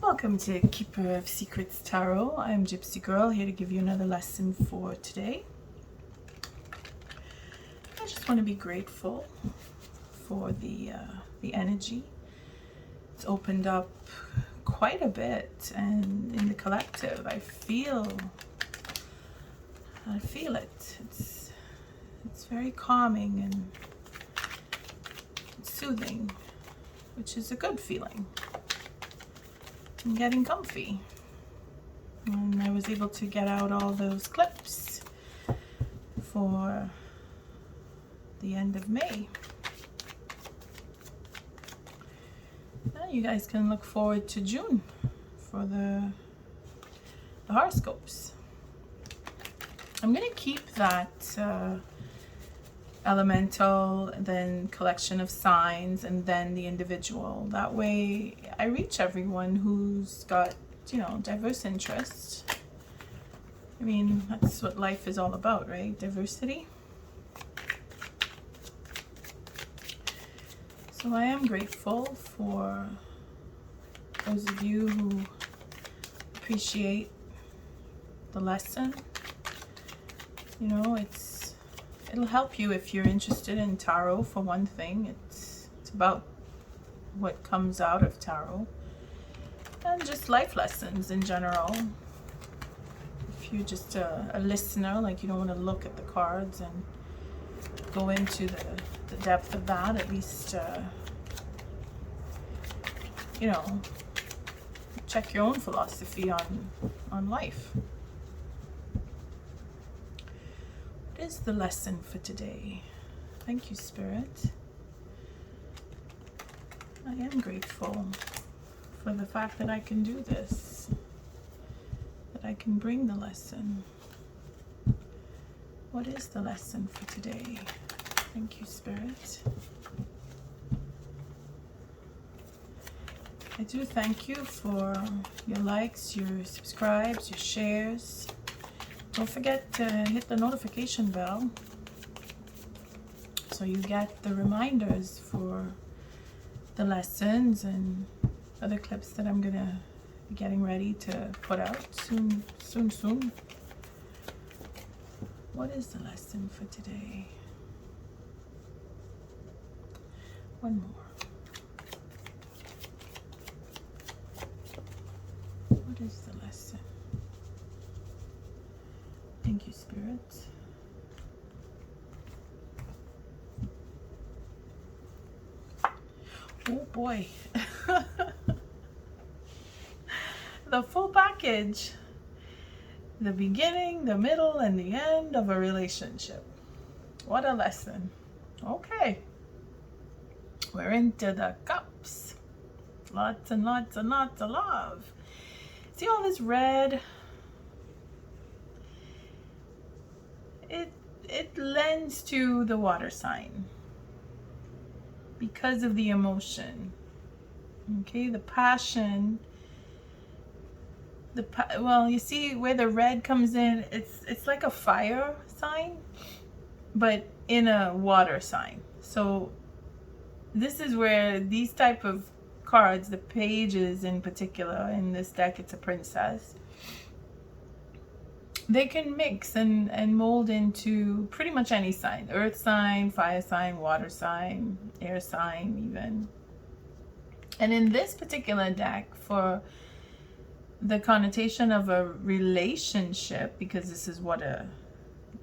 Welcome to Keeper of Secrets Tarot. I'm Gypsy Girl, here to give you another lesson for today. I just want to be grateful for the energy. It's opened up quite a bit, and in the collective, I feel it. It's very calming and soothing, which is a good feeling. I'm getting comfy, and I was able to get out all those clips for the end of May. Now you guys can look forward to June for the horoscopes. I'm gonna keep that elemental, then collection of signs, and then the individual. That way I reach everyone who's got, diverse interests. I mean, that's what life is all about, right? Diversity. So I am grateful for those of you who appreciate the lesson. It'll help you if you're interested in tarot, for one thing. It's about what comes out of tarot, and just life lessons in general. If you're just a listener, like you don't want to look at the cards and go into the depth of that, at least check your own philosophy on life. What is the lesson for today? Thank you, Spirit. I am grateful for the fact that I can do this, that I can bring the lesson. What is the lesson for today? Thank you, Spirit. I do thank you for your likes, your subscribes, your shares. Don't forget to hit the notification bell so you get the reminders for the lessons and other clips that I'm gonna be getting ready to put out soon. What is the lesson for today? One more. What is the lesson? Thank you, Spirit. Oh boy. The full package. The beginning, the middle, and the end of a relationship. What a lesson. Okay. We're into the cups. Lots and lots and lots of love. See all this red? It lends to the water sign because of the emotion. Okay, the passion. Well, you see where the red comes in, it's like a fire sign, but in a water sign. So this is where these type of cards, the pages in particular, in this deck it's a princess, they can mix and mold into pretty much any sign. Earth sign, fire sign, water sign, air sign even. And in this particular deck, for the connotation of a relationship, because this is what a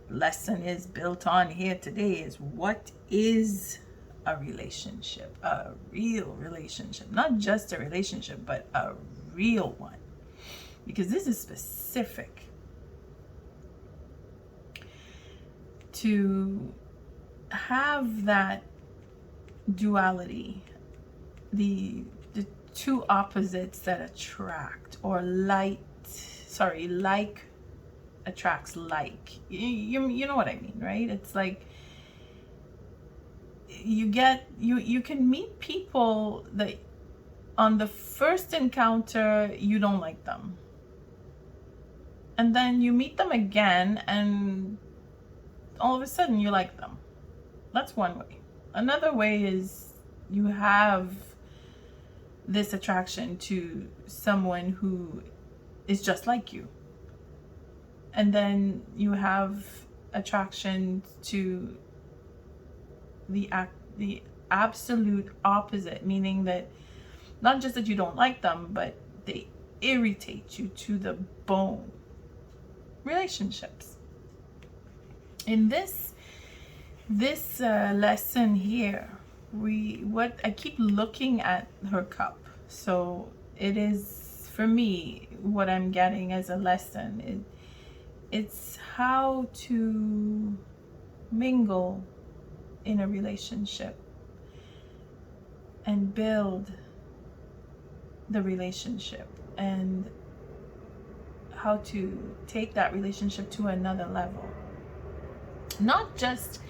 lesson is built on here today, is what is a relationship, a real relationship, not just a relationship, but a real one, because this is specific to have that duality, the two opposites that attract, or like attracts like. You know what I mean, right? It's like you can meet people that on the first encounter you don't like them, and then you meet them again and all of a sudden you like them. That's one way. Another way is you have this attraction to someone who is just like you. And then you have attraction to the absolute opposite, meaning that not just that you don't like them, but they irritate you to the bone. Relationships. In this lesson here, I keep looking at her cup. So it is, for me, what I'm getting as a lesson. It's how to mingle in a relationship and build the relationship, and how to take that relationship to another level. Not just,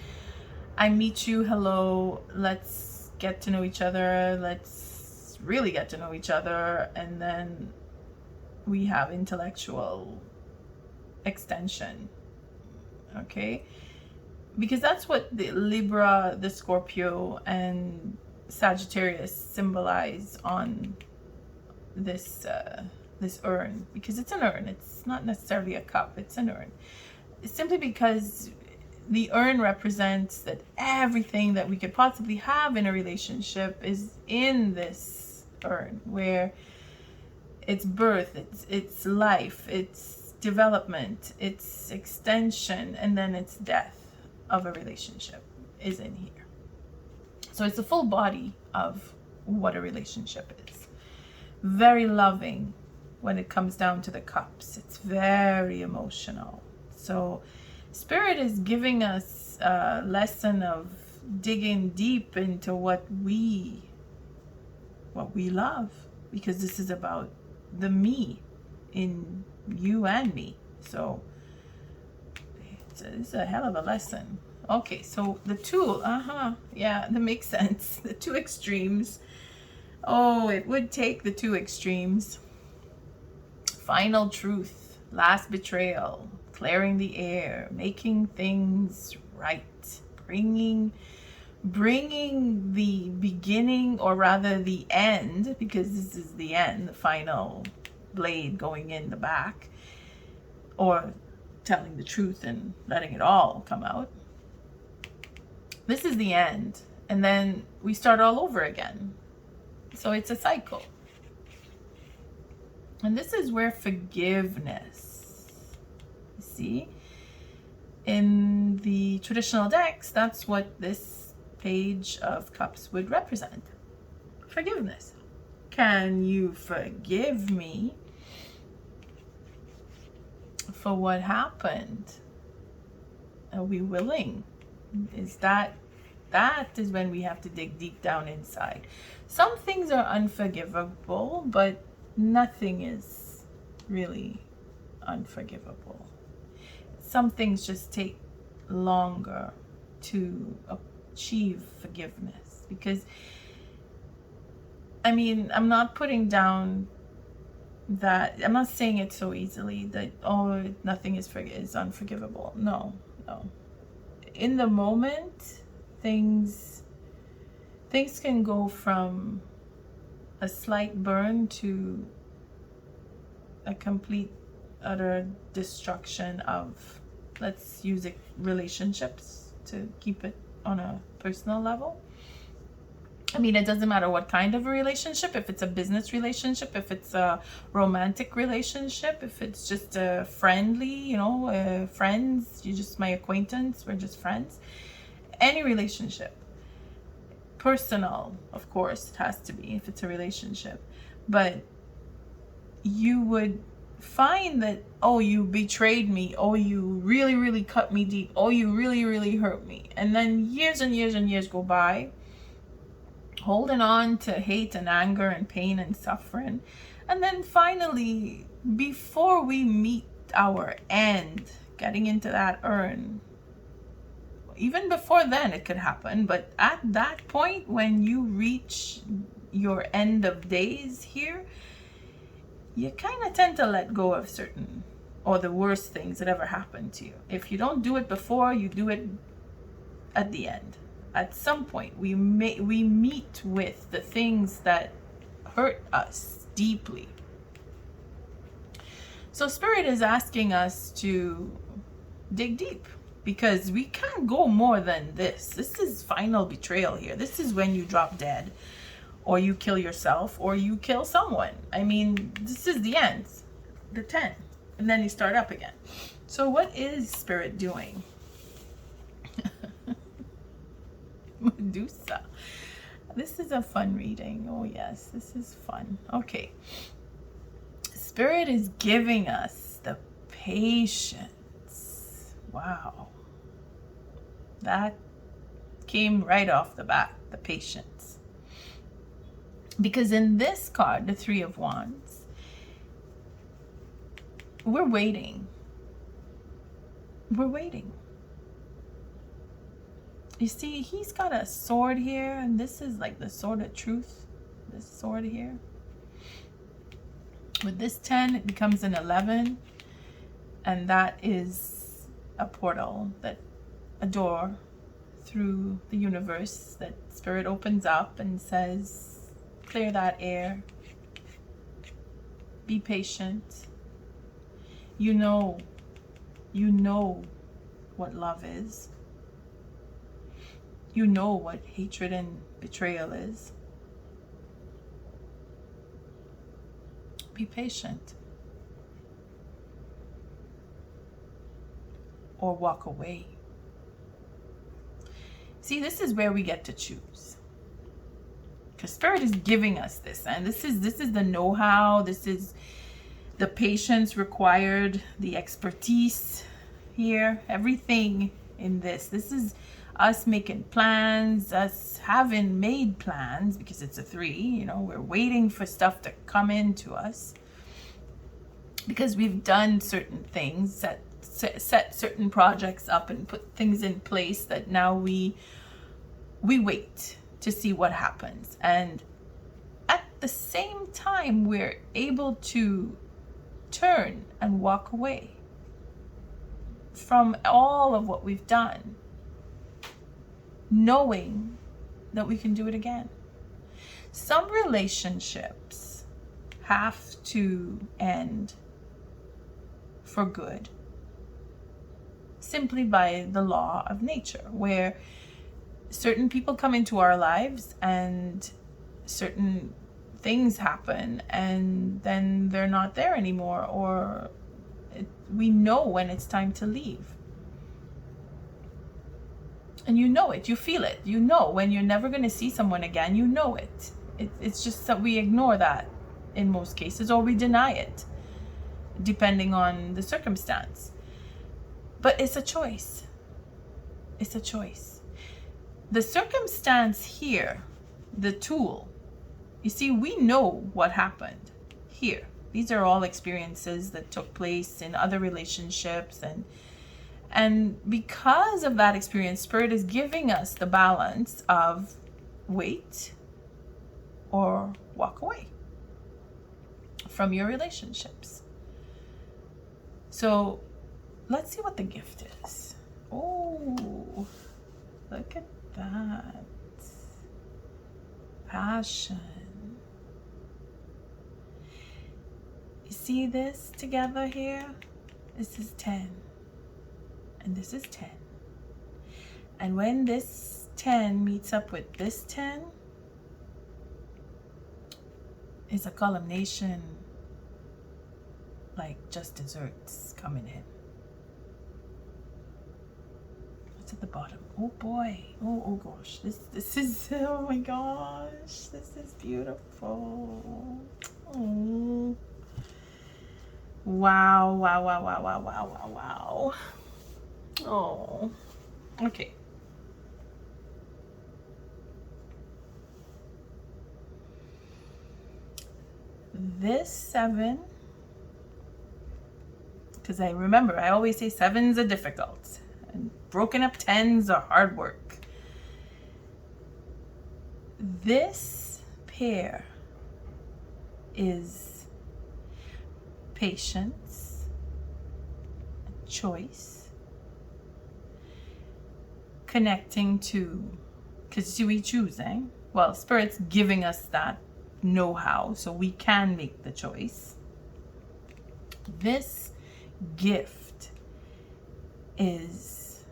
I meet you, hello, let's get to know each other, let's really get to know each other, and then we have intellectual extension. Okay? Because that's what the Libra, the Scorpio, and Sagittarius symbolize on this urn. Because it's an urn. It's not necessarily a cup. It's an urn. It's simply because the urn represents that everything that we could possibly have in a relationship is in this urn, where it's birth, it's life, it's development, it's extension, and then it's death of a relationship is in here. So it's the full body of what a relationship is. Very loving when it comes down to the cups. It's very emotional. So Spirit is giving us a lesson of digging deep into what we love, because this is about the me in you and me. So it's a hell of a lesson. Okay, so the tool, yeah, that makes sense. The two extremes. Oh, it would take the two extremes. Final truth, last betrayal, clearing the air, making things right, bringing the beginning, or rather the end, because this is the end, the final blade going in the back, or telling the truth and letting it all come out. This is the end, and then we start all over again. So it's a cycle. And this is where forgiveness, you see, in the traditional decks, that's what this Page of Cups would represent. Forgiveness. Can you forgive me for what happened? Are we willing? That is when we have to dig deep down inside. Some things are unforgivable, but nothing is really unforgivable. Some things just take longer to achieve forgiveness, because I'm not putting down that, I'm not saying it so easily that nothing is unforgivable. No. In the moment, things can go from a slight burn to a complete utter destruction of, let's use it, relationships, to keep it on a personal level. It doesn't matter what kind of a relationship, if it's a business relationship, if it's a romantic relationship, if it's just a friendly, friends, you're just my acquaintance, we're just friends. Any relationship. Personal, of course, it has to be if it's a relationship. But you would find that, you betrayed me, you really, really cut me deep, you really, really hurt me. And then years and years and years go by, holding on to hate and anger and pain and suffering. And then finally, before we meet our end, getting into that urn, even before then it could happen, but at that point when you reach your end of days here, you kind of tend to let go of certain, or the worst things that ever happened to you. If you don't do it before, you do it at the end. At some point, we meet with the things that hurt us deeply. So Spirit is asking us to dig deep, because we can't go more than this. This is final betrayal here. This is when you drop dead, or you kill yourself, or you kill someone. I mean, this is the end, the 10, and then you start up again. So what is Spirit doing? Medusa. This is a fun reading. Oh yes, this is fun. Okay. Spirit is giving us the patience. Wow. That came right off the bat, the patience. Because in this card, the Three of Wands, we're waiting. We're waiting. You see, he's got a sword here, and this is like the sword of truth. This sword here. With this 10, it becomes an 11, and that is a portal, that a door through the universe that Spirit opens up and says, clear that air. Be patient. You know what love is. You know what hatred and betrayal is. Be patient. Or walk away. See, this is where we get to choose. Because Spirit is giving us this. And this is the know-how. This is the patience required. The expertise here. Everything in this. This is us making plans, us having made plans, because it's a 3, you know, we're waiting for stuff to come into us because we've done certain things, set certain projects up and put things in place that now we wait to see what happens. And at the same time, we're able to turn and walk away from all of what we've done, knowing that we can do it again. Some relationships have to end for good, simply by the law of nature, where certain people come into our lives and certain things happen, and then they're not there anymore, or we know when it's time to leave. And you know it, you feel it, you know when you're never going to see someone again, you know it. It's just that we ignore that in most cases, or we deny it, depending on the circumstance. But it's a choice. It's a choice. The circumstance here, the tool, you see, we know what happened here. These are all experiences that took place in other relationships, and because of that experience, Spirit is giving us the balance of wait or walk away from your relationships. So let's see what the gift is. Oh, look at that. Passion. You see this together here? This is 10. And this is 10. And when this 10 meets up with this 10, it's a culmination, like just desserts coming in. What's at the bottom? Oh boy. Oh gosh. This is, oh my gosh. This is beautiful. Oh. Wow. Oh, okay. This 7, because I remember I always say 7s are difficult and broken up 10s are hard work. This pair is patience, choice, connecting to, because we choose, well, Spirit's giving us that know how, so we can make the choice. This gift is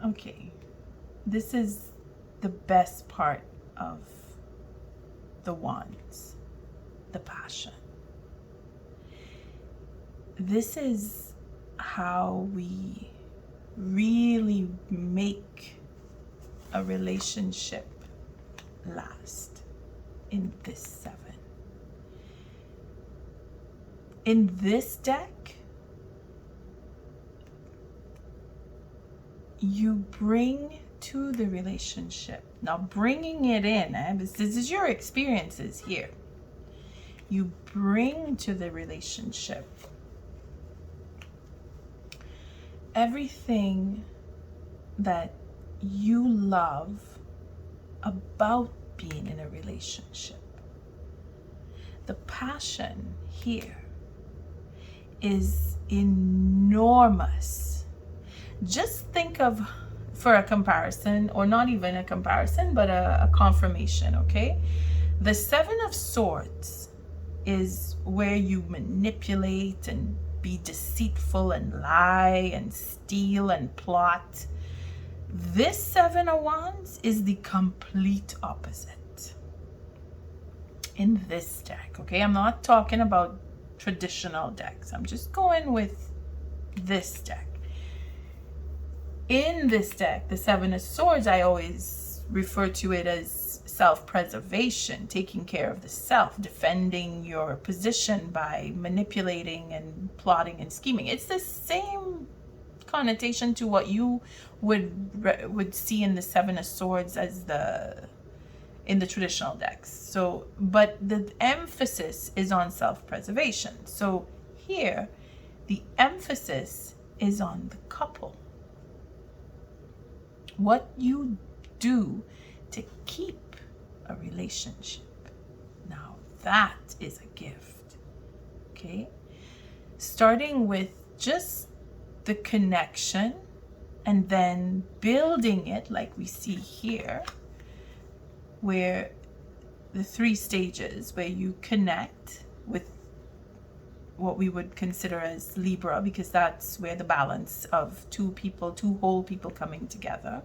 okay. This is the best part of the wands, the passion. This is how we really make a relationship last in this 7. In this deck, you bring to the relationship. Now, bringing it in, this is your experiences here. You bring to the relationship everything that you love about being in a relationship. The passion here is enormous. Just think of, for a comparison, or not even a comparison, but a confirmation, okay? The 7 of Swords is where you manipulate and be deceitful and lie and steal and plot. This 7 of Wands is the complete opposite in this deck, okay? I'm not talking about traditional decks. I'm just going with this deck. In this deck, the 7 of Swords, I always refer to it as self-preservation, taking care of the self, defending your position by manipulating and plotting and scheming. It's the same connotation to what you would see in the 7 of Swords as in the traditional decks. So, but the emphasis is on self-preservation. So here, the emphasis is on the couple. What you do to keep a relationship. Now that is a gift, okay? Starting with just the connection and then building it like we see here, where the 3 stages where you connect with what we would consider as Libra, because that's where the balance of 2 people, 2 whole people coming together.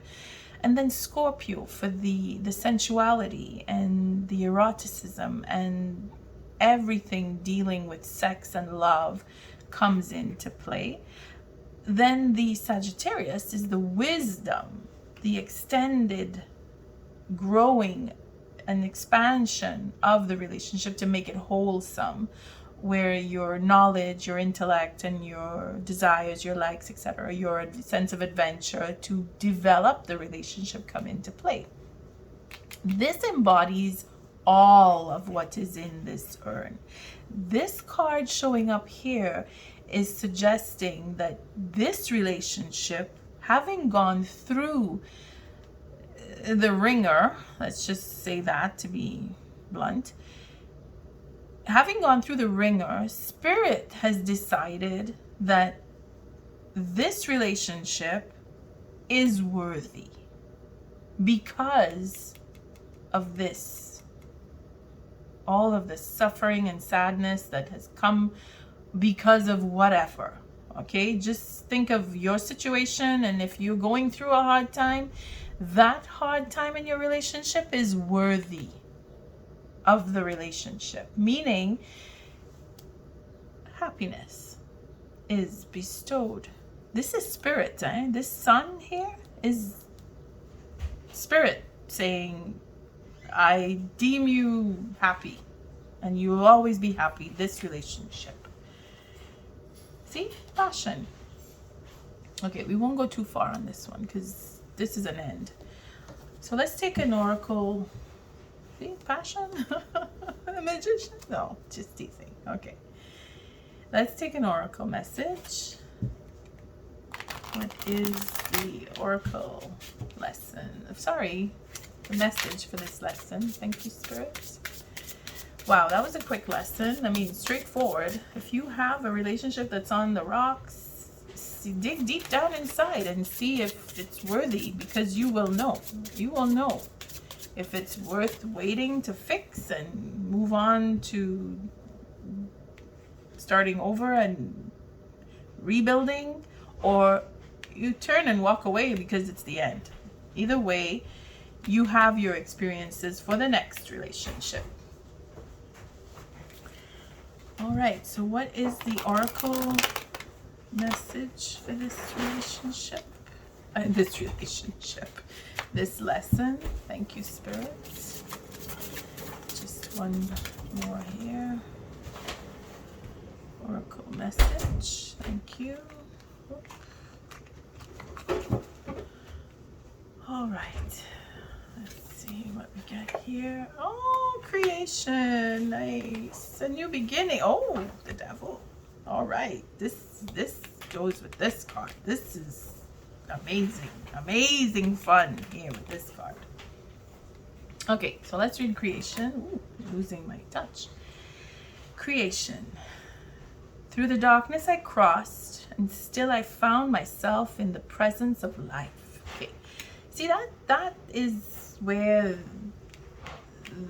And then Scorpio for the sensuality and the eroticism and everything dealing with sex and love comes into play. Then the Sagittarius is the wisdom, the extended growing and expansion of the relationship to make it wholesome, where your knowledge, your intellect, and your desires, your likes, etc., your sense of adventure to develop the relationship come into play. This embodies all of what is in this urn. This card showing up here is suggesting that this relationship, having gone through the ringer, let's just say that to be blunt, having gone through the ringer, Spirit has decided that this relationship is worthy because of this, all of the suffering and sadness that has come because of whatever. Okay, just think of your situation, and if you're going through a hard time, that hard time in your relationship is worthy of the relationship, meaning happiness is bestowed. This is Spirit, This sun here is Spirit saying, I deem you happy and you will always be happy, this relationship. See? Passion. Okay, we won't go too far on this one because this is an end. So let's take an oracle. See? Passion? The magician? No, just teasing. Okay. Let's take an oracle message. What is the oracle lesson? Sorry, the message for this lesson. Thank you, Spirit. Wow, that was a quick lesson. I mean, straightforward. If you have a relationship that's on the rocks, yes, you dig deep down inside and see if it's worthy, because you will know. You will know if it's worth waiting to fix and move on to starting over and rebuilding, or you turn and walk away because it's the end. Either way, you have your experiences for the next relationship. All right, so what is the oracle message for this relationship? This lesson. Thank you, spirits. Just one more here. Oracle message. Thank you. All right. Let's see what we got here. Oh, creation. Nice. A new beginning. Oh, the devil. All right. This goes with this card. This is amazing fun here with this card. Okay, so let's read creation. Ooh, losing my touch. Creation. Through the darkness I crossed, and still I found myself in the presence of life. Okay, see that is where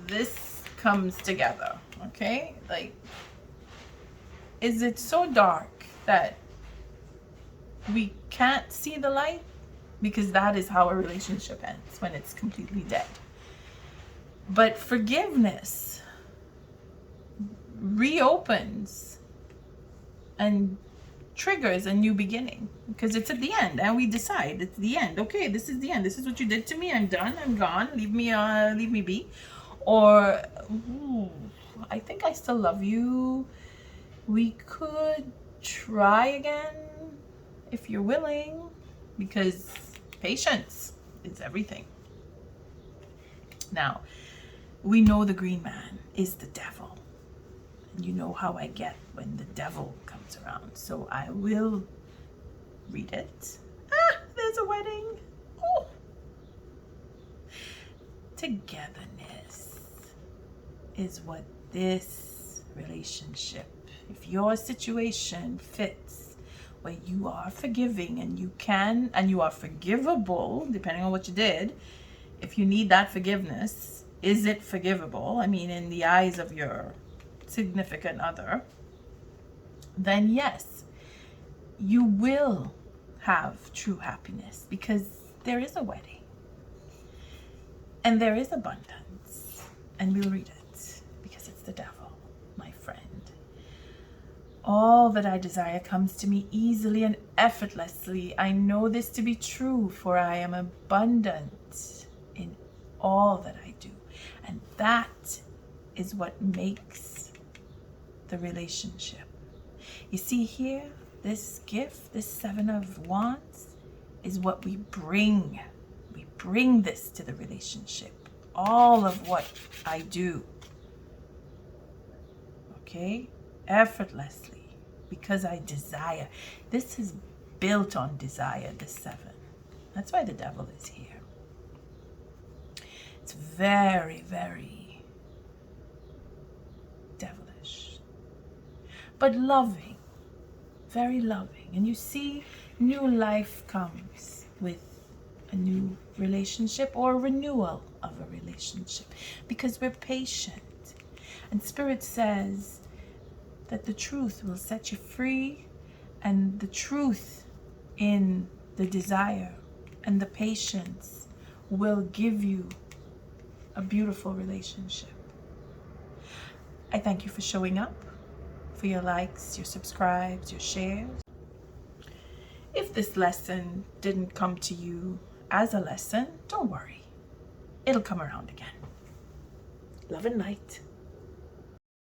this comes together. Okay, like, is it so dark that we can't see the light? Because that is how a relationship ends, when it's completely dead. But forgiveness reopens and triggers a new beginning, because it's at the end and we decide it's the end. Okay, this is the end. This is what you did to me. I'm done. I'm gone. Leave me be. Or, ooh, I think I still love you. We could try again if you're willing, because patience is everything. Now, we know the green man is the devil. And you know how I get when the devil comes around. So I will read it. Ah, there's a wedding. Oh. Togetherness is what this relationship, if your situation fits, where you are forgiving and you can, and you are forgivable, depending on what you did. If you need that forgiveness, is it forgivable? I mean, in the eyes of your significant other, then yes, you will have true happiness, because there is a wedding and there is abundance. And we'll read it, because it's the devil, my friend. All that I desire comes to me easily and effortlessly. I know this to be true, for I am abundant in all that I do. And that is what makes the relationship. You see here, this gift, this 7 of Wands, is what we bring. We bring this to the relationship. All of what I do. Okay? Effortlessly, because I desire. This is built on desire, this 7. That's why the devil is here. It's very, very devilish, but loving, very loving. And you see, new life comes with a new relationship, or renewal of a relationship, because we're patient. And Spirit says that the truth will set you free, and the truth in the desire and the patience will give you a beautiful relationship. I thank you for showing up, for your likes, your subscribes, your shares. If this lesson didn't come to you as a lesson, don't worry. It'll come around again. Love and light.